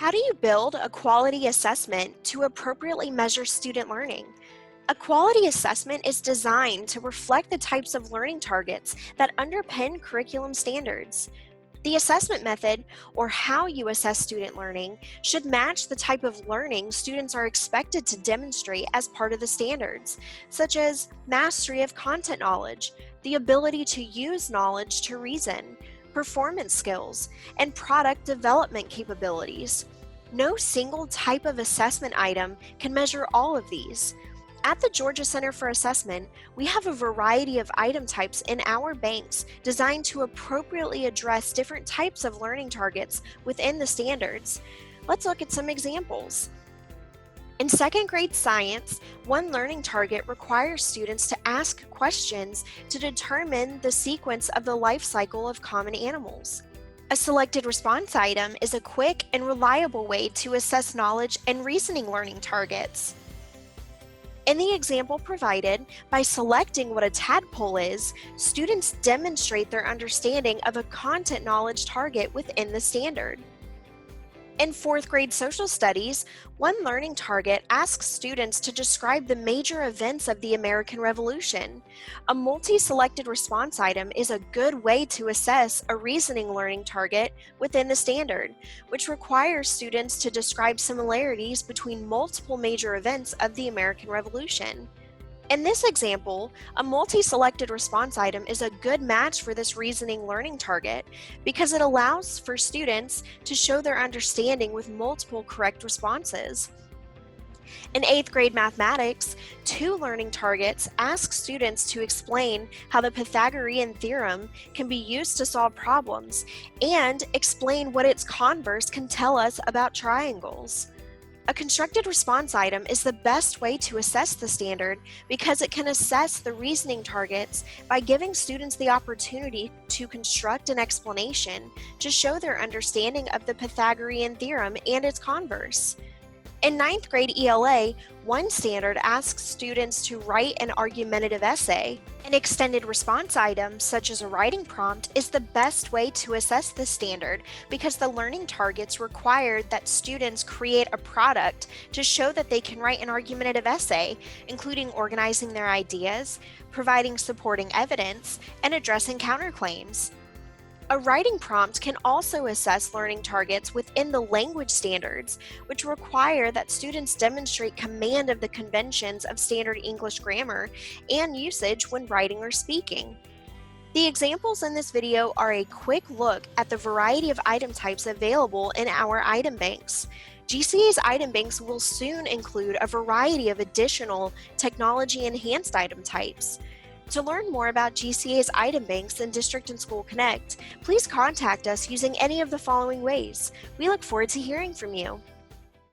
How do you build a quality assessment to appropriately measure student learning? A quality assessment is designed to reflect the types of learning targets that underpin curriculum standards. The assessment method, or how you assess student learning, should match the type of learning students are expected to demonstrate as part of the standards, such as mastery of content knowledge, the ability to use knowledge to reason, performance skills, and product development capabilities. No single type of assessment item can measure all of these. At the Georgia Center for Assessment, we have a variety of item types in our banks designed to appropriately address different types of learning targets within the standards. Let's look at some examples. In second grade science, one learning target requires students to ask questions to determine the sequence of the life cycle of common animals. A selected response item is a quick and reliable way to assess knowledge and reasoning learning targets. In the example provided, by selecting what a tadpole is, students demonstrate their understanding of a content knowledge target within the standard. In fourth grade social studies, one learning target asks students to describe the major events of the American Revolution. A multi-selected response item is a good way to assess a reasoning learning target within the standard, which requires students to describe similarities between multiple major events of the American Revolution. In this example, a multi-selected response item is a good match for this reasoning learning target because it allows for students to show their understanding with multiple correct responses. In 8th grade mathematics, two learning targets ask students to explain how the Pythagorean theorem can be used to solve problems and explain what its converse can tell us about triangles. A constructed response item is the best way to assess the standard because it can assess the reasoning targets by giving students the opportunity to construct an explanation to show their understanding of the Pythagorean theorem and its converse. In 9th grade ELA, one standard asks students to write an argumentative essay. An extended response item, such as a writing prompt, is the best way to assess the standard because the learning targets require that students create a product to show that they can write an argumentative essay, including organizing their ideas, providing supporting evidence, and addressing counterclaims. A writing prompt can also assess learning targets within the language standards, which require that students demonstrate command of the conventions of standard English grammar and usage when writing or speaking. The examples in this video are a quick look at the variety of item types available in our item banks. GCA's item banks will soon include a variety of additional technology-enhanced item types. To learn more about GCA's item banks and District and School Connect, please contact us using any of the following ways. We look forward to hearing from you.